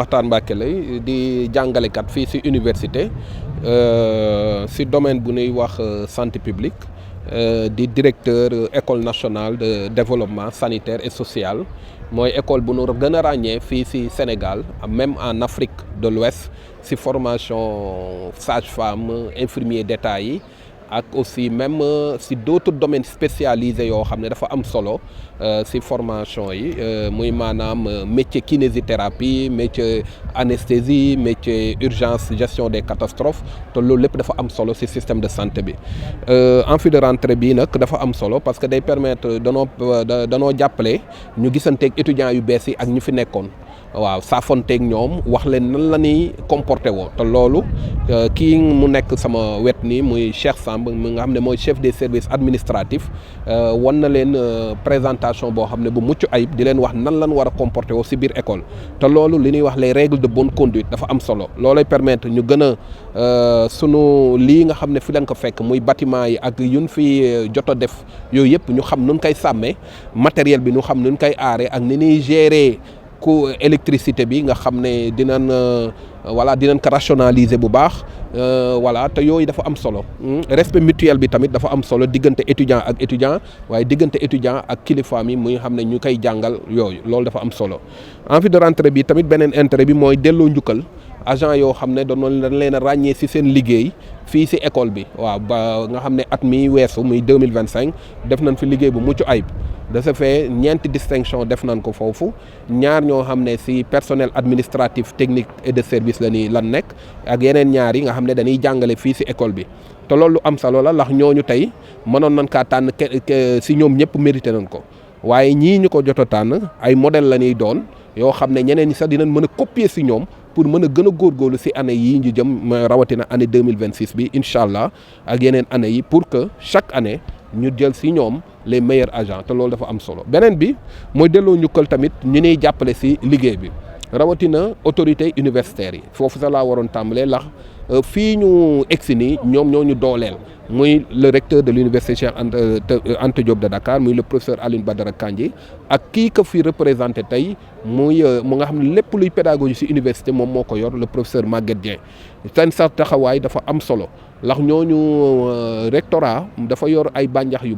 Makhtar Mbacké lay di jàngalekat fii ci université ci domaine bu ñuy wax santé publique di directeur école nationale de développement sanitaire et social mooy école bu nu gën a ràññee fii ci Sénégal même en Afrique de l'Ouest ci formation sage-femme infirmier d'État yi ak aussi même ci d'autres domaines spécialisés yoo xam ne dafa am solo ci formation yi muy maanaam métier kinésithérapie métier anesthésie métier urgence gestion des catastrophes te loolu lépp dafa am solo ci système de santé bi amphi de rentrée bii nag dafa am solo parce que day permettre danoo jàppale ñu gisanteeg étudiants yu bees yi ak ñu fi nekkoon waaw saafonteeg ñoom wax leen nan la ñuy comporté woo te loolu kii mu nekk sama wet nii muy Cheikh Samb mi nga xam ne mooy chef des services administratifs wan na leen présentation boo xam ne bu mucc ayib di leen wax nan lañ war a comporté woo ci biir école te loolu li ñuy wax les règles de bonne conduite dafa am solo loolay permettre ñu gën a sunu lii nga xam ne fi leen ko fekk muy bâtiment yi ak yun fi jot a def yooyu yëpp ñu xam nun koy sàmmee matériel bi ñu xam nun koy aaree ak ni ñuy gérer ku électricité bi nga xam ne dinañ ko rationaliser bu baax te yooyu dafa am solo respect mutuel bi tamit dafa am solo diggante étudiant ak étudiant waaye diggante étudiant ak kilifaam yi muy xam ne ñu koy jàngal yooyu loolu dafa am solo amphi de rentrée bi tamit beneen intérêt bi mooy delloo njukkal agent yoo xam ne dañ leen a ràññee ci seen liggéey fii ci école bi waaw ba nga xam ne at mi weesu muy 2025 def nañ fi liggéey bu mucc ayib de ce fait ñeenti distinction def nañ ko foofu ñaar ñoo xam ne ci personnel administratif technique et de service lan nekk ak yeneen ñaar yi nga xam ne dañuy jàngale fii ci école bi te loolu lu am solo la ndax ñooñu tey mënoon nañ kaa tànn ci ñoom ñëpp mérité nañ ko waaye ñii ñu ko jot a tànn ay modèle la ñuy doon yoo xam ne ñeneen ñi sax dinañ mën a copier ci ñoom pour mën a gën a góorgóorlu ci année yii ñu jëm rawatina année 2026 bi incha allah ak yeneen année yi pour que chaque année ñu jël ci ñoom les meilleurs agents te loolu dafa am solo beneen bi mooy delloo njukkal tamit ñu ñuy jàppale ci liggéey bi rawatina autorités universitaires yi foofu sax laa waroon tàmbalee ndax fii ñu egsi nii ñoom ñoo ñu dooleel muy le recteur de l'université Cheikh Anta Diop de Dakar muy le professeur Alioune Badara Kandji ak kii ko fi représenté tey muy mu nga xam ne lépp luy pédagogie ci université moom moo ko yor le professeur Maguette Dieng seen sa taxawaay dafa am solo ndax ñooñu rectorat dafa yor ay bànjax yu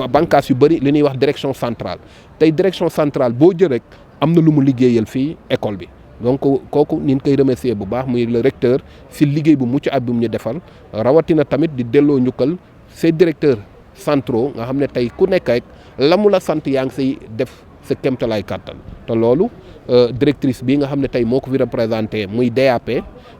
bànqaas yu bëri li ñuy wax direction centrale tey direction centrale boo jël rek am na lu mu liggéeyal fii école bi donc kooku ni ñu koy remercier bu baax muy le recteur ci liggéey bu mucc ab bi mu ñu defal rawatina tamit di delloo njukkal ces directeurs centraux nga xam ne tey ku nekk rek la mu la sant yaa ngi say def sa kéemtalaay kàttan te loolu directrice bi nga xam ne tey moo ko fi représenté muy DAP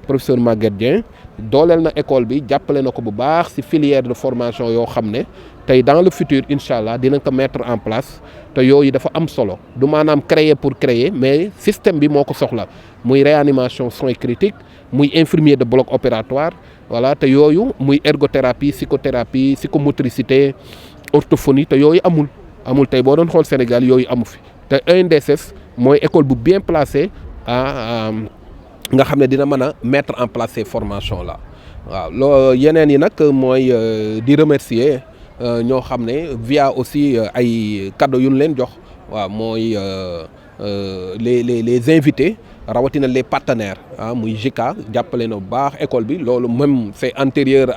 professeur Maguette Dieng dooleel na école bi jàppale na ko bu baax ci filière de formation yoo xam ne tey dans le futur incha allah dinañ ko mettre en place te yooyu dafa am solo du maanaam créer pour créer mais système bi moo ko soxla muy réanimation soins critiques muy infirmier de bloc opératoire voilà te yooyu muy ergothérapie psychothérapie psychomotricité orthophonie te yooyu amul tey boo doon xool Sénégal yooyu amu fi te ENDSS mooy école bu bien placée nga xam ne dina mën a mettre en place ces formations là waaw loo yeneen yi nag mooy di remercier ñoo xam ne via aussi ay cadeaux yu ñu leen jox waaw mooy les invités rawatina les partenaires muy JICA jàppale na bu baax école bi loolu même c'est antérieur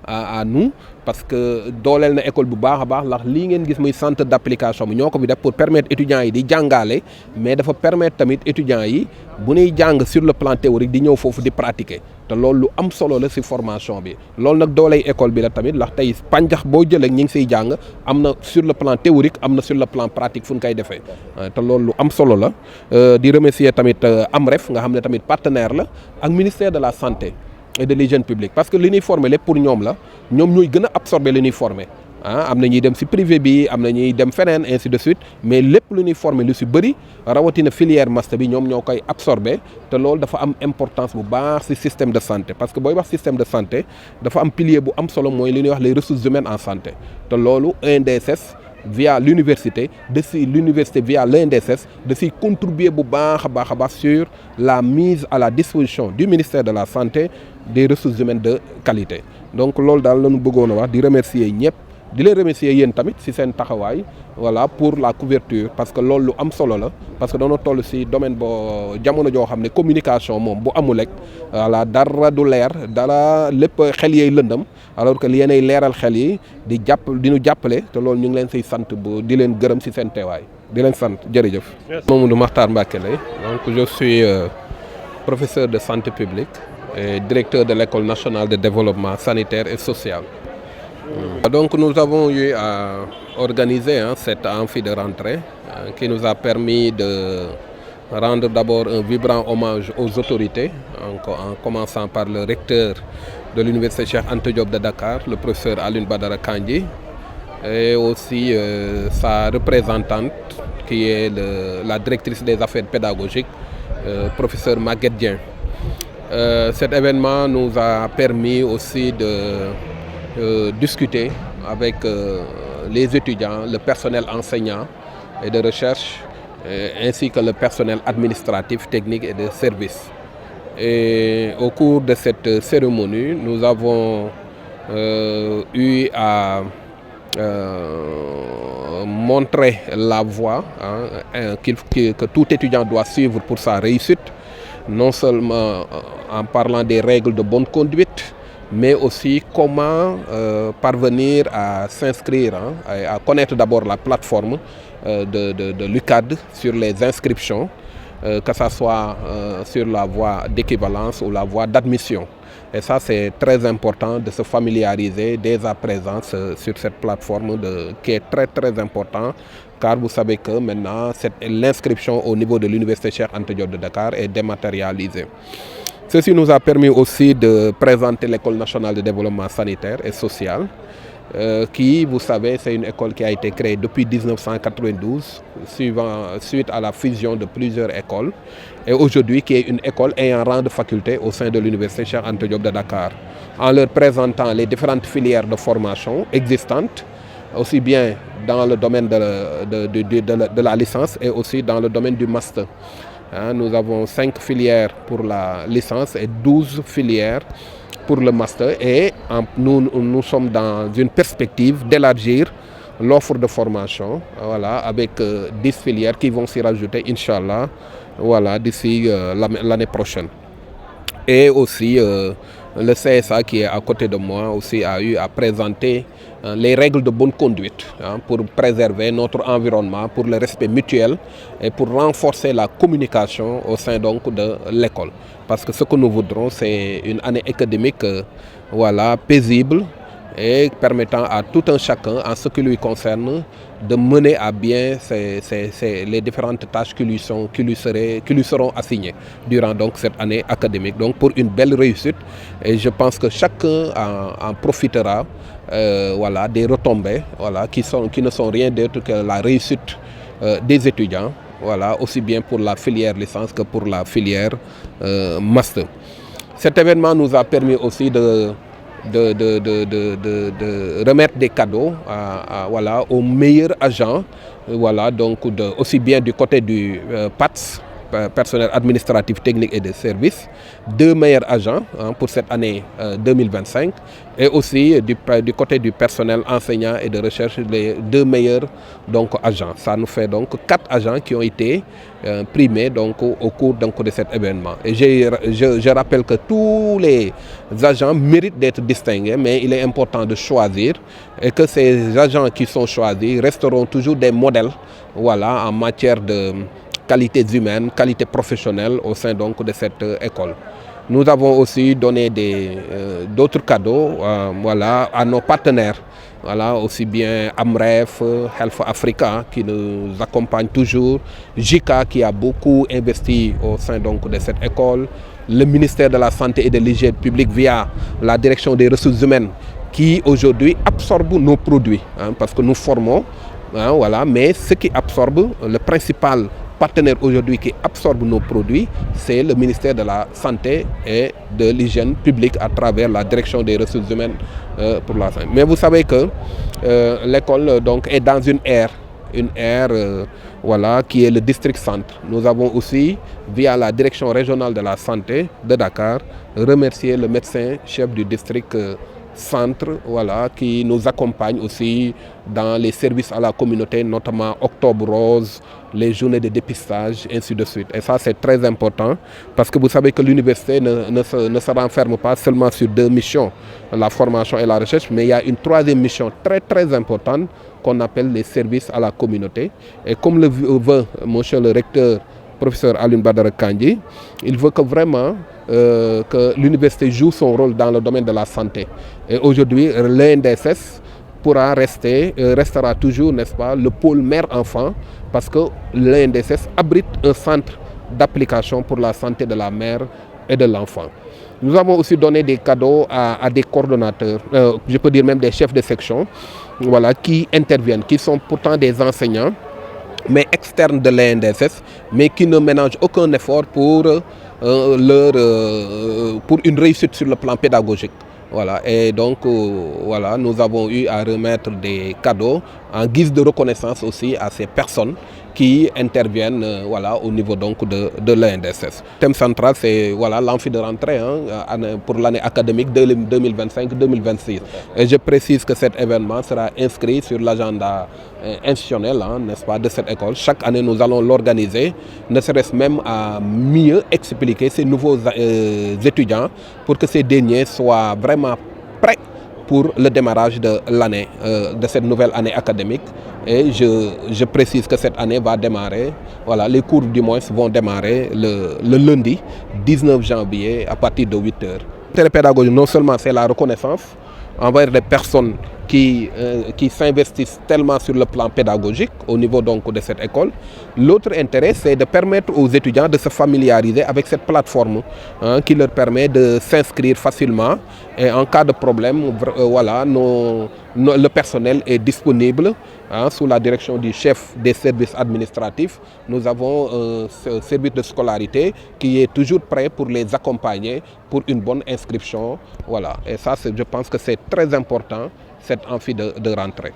à nous parce que dooleel na école bu baax a baax ndax lii ngeen gis muy centre d'application bi ñoo ko fi def pour permettre étudiants yi di jàngaale mais dafa permettre tamit étudiants yi bu ñuy jàng sur le plan théorique di ñëw foofu di pratiquer te loolu lu am solo la ci formation bi loolu nag dooley école bi la tamit ndax tey pànjax boo jëlee ñi ngi siy jàng am na sur le plan théorique am na sur le plan pratique fu ñu koy defee te loolu lu am solo la di remercier tamit AMREF nga xam ne tamit partenaire la ak ministère de la santé et de l'hygiène publique parce que li ñuy former lépp pour ñoom la ñoom ñooy gën a absorber li ñuy former am na ñuy dem ci privé bi am na ñuy dem feneen ainsi de suite mais lépp lu ñuy former lu ci bëri rawatina filière master bi ñoom ñoo koy absorber te loolu dafa am importance bu baax ci système de santé parce que booy wax système de santé dafa am pilier bu am solo mooy li ñuy wax les ressources humaines en santé te loolu ENDSS via l'université via l'ENDSS de s'y contribuer bu baax a baax sur la mise à la disposition du ministère de la santé des ressources humaines de qualité donc loolu daal la ñu bëggoon a wax di remercier ñëpp di leen remercier yéen tamit ci seen taxawaay voilà pour la couverture parce que loolu lu am solo la parce que doona toll ci domaine boo jamono joo xam ne communication moom bu amul rek voilà dara du leer dara lépp xel yeey lëndam alors que yéenay leeral xel yi di ñu jàppale te loolu ñu ngi leen ciy sant bu di leen gërëm ci seen teewaay di leen sant jërëjëf. Mamadou Makhtar Mbacké lay donc je suis professeur de santé publique et directeur de l'École nationale de développement sanitaire et social. Donc nous avons eu à organiser cette amphi de rentrée qui nous a permis de rendre d'abord un vibrant hommage aux autorités, en commençant par le recteur de l'université Cheikh Anta Diop de Dakar, le professeur Alioune Badara Kandji, et aussi sa représentante qui est la directrice des affaires pédagogiques, professeur Maguette Dieng. Cet événement nous a permis aussi de discuter avec les étudiants, le personnel enseignant et de recherche, ainsi que le personnel administratif, technique et de service. Et au cours de cette cérémonie, nous avons eu à montrer la voie que tout étudiant doit suivre pour sa réussite, non seulement en parlant des règles de bonne conduite, mais aussi comment parvenir à s'inscrire, à connaître d'abord la plateforme de l'UCAD sur les inscriptions, que ce soit sur la voie d'équivalence ou la voie d'admission. Et ça, c'est très important de se familiariser dès à présent sur cette plateforme qui est très très important, car vous savez que maintenant, l'inscription au niveau de l'université Cheikh Anta Diop de Dakar est dématérialisée. Ceci nous a permis aussi de présenter l'École nationale de développement sanitaire et social, qui, vous savez, c'est une école qui a été créée depuis 1992, suite à la fusion de plusieurs écoles, et aujourd'hui qui est une école ayant rang de faculté au sein de l'université Cheikh Anta Diop de Dakar, en leur présentant les différentes filières de formation existantes, aussi bien dans le domaine de la licence et aussi dans le domaine du master. Nous avons 5 filières pour la licence et 12 filières pour le master, et nous sommes dans une perspective d'élargir l'offre de formation, voilà, avec 10 filières qui vont s'y rajouter, Inch'Allah, voilà, d'ici l'année prochaine. Et aussi le CSA qui est à côté de moi aussi a eu à présenter les règles de bonne conduite pour préserver notre environnement, pour le respect mutuel et pour renforcer la communication au sein donc de l'école. Parce que ce que nous voudrons, c'est une année académique voilà, paisible et permettant à tout un chacun, en ce qui lui concerne, de mener à bien les différentes tâches qui lui seront assignées durant donc cette année académique. Donc pour une belle réussite, et je pense que chacun en profitera, voilà, des retombées, voilà, qui ne sont rien d'autre que la réussite des étudiants, voilà, aussi bien pour la filière licence que pour la filière master. Cet événement nous a permis aussi de remettre des cadeaux voilà, aux meilleurs agents, voilà, donc aussi bien du côté du PATS, personnel administratif, technique et de services, 2 meilleurs agents pour cette année 2025, et aussi du côté du personnel enseignant et de recherche, les 2 meilleurs donc, agents. Ça nous fait donc 4 agents qui ont été primés donc, au cours donc, de cet événement. Et je rappelle que tous les agents méritent d'être distingués, mais il est important de choisir, et que ces agents qui sont choisis resteront toujours des modèles, voilà, en matière de qualités humaines, qualités professionnelles au sein donc de cette école. Nous avons aussi donné d'autres cadeaux voilà, à nos partenaires, voilà, aussi bien Amref, Health Africa qui nous accompagne toujours, JICA qui a beaucoup investi au sein donc de cette école, le ministère de la Santé et de l'Hygiène publique via la direction des ressources humaines qui aujourd'hui absorbe nos produits, parce que nous formons, voilà, mais ce qui absorbe, le principal partenaire aujourd'hui qui absorbe nos produits, c'est le ministère de la Santé et de l'Hygiène publique à travers la direction des ressources humaines pour la santé. Mais vous savez que l'école donc est dans une aire voilà, qui est le district centre. Nous avons aussi, via la direction régionale de la santé de Dakar, remercié le médecin chef du district centre voilà, qui nous accompagne aussi dans les services à la communauté, notamment Octobre Rose, les journées de dépistage, ainsi de suite. Et ça, c'est très important parce que vous savez que l'université ne se renferme pas seulement sur 2 missions, la formation et la recherche, mais il y a une 3e mission très importante qu'on appelle les services à la communauté. Et comme le veut monsieur le recteur, professeur Alioune Badara Kandji, il veut que vraiment que l'université joue son rôle dans le domaine de la santé. Et aujourd'hui, l'ENDSS restera toujours, n'est-ce pas, le pôle mère-enfant, parce que l'ENDSS abrite un centre d'application pour la santé de la mère et de l'enfant. Nous avons aussi donné des cadeaux à des coordonnateurs, je peux dire même des chefs de section, voilà, qui interviennent, qui sont pourtant des enseignants, mais externes de l'ENDSS, mais qui ne ménagent aucun effort pour une réussite sur le plan pédagogique. Voilà. Et donc, voilà, nous avons eu à remettre des cadeaux en guise de reconnaissance aussi à ces personnes qui interviennent voilà, au niveau donc de l'ENDSS. Le thème central, c'est voilà, l'amphi de rentrée pour l'année académique 2025-2026. Et je précise que cet événement sera inscrit sur l'agenda institutionnel, n'est-ce pas, de cette école. Chaque année, nous allons l'organiser, ne serait-ce même à mieux expliquer ces nouveaux étudiants pour que ces derniers soient vraiment prêts pour le démarrage de l'année, de cette nouvelle année académique. Et je précise que cette année va démarrer, voilà, les cours du moins vont démarrer le lundi 19 janvier à partir de 8 h. L'intérêt pédagogique, non seulement c'est la reconnaissance envers les personnes qui s'investissent tellement sur le plan pédagogique au niveau donc de cette école. L'autre intérêt, c'est de permettre aux étudiants de se familiariser avec cette plateforme qui leur permet de s'inscrire facilement. Et en cas de problème, voilà, le personnel est disponible sous la direction du chef des services administratifs. Nous avons un service de scolarité qui est toujours prêt pour les accompagner pour une bonne inscription. Voilà. Et ça, je pense que c'est très important, cette amphi de rentrée.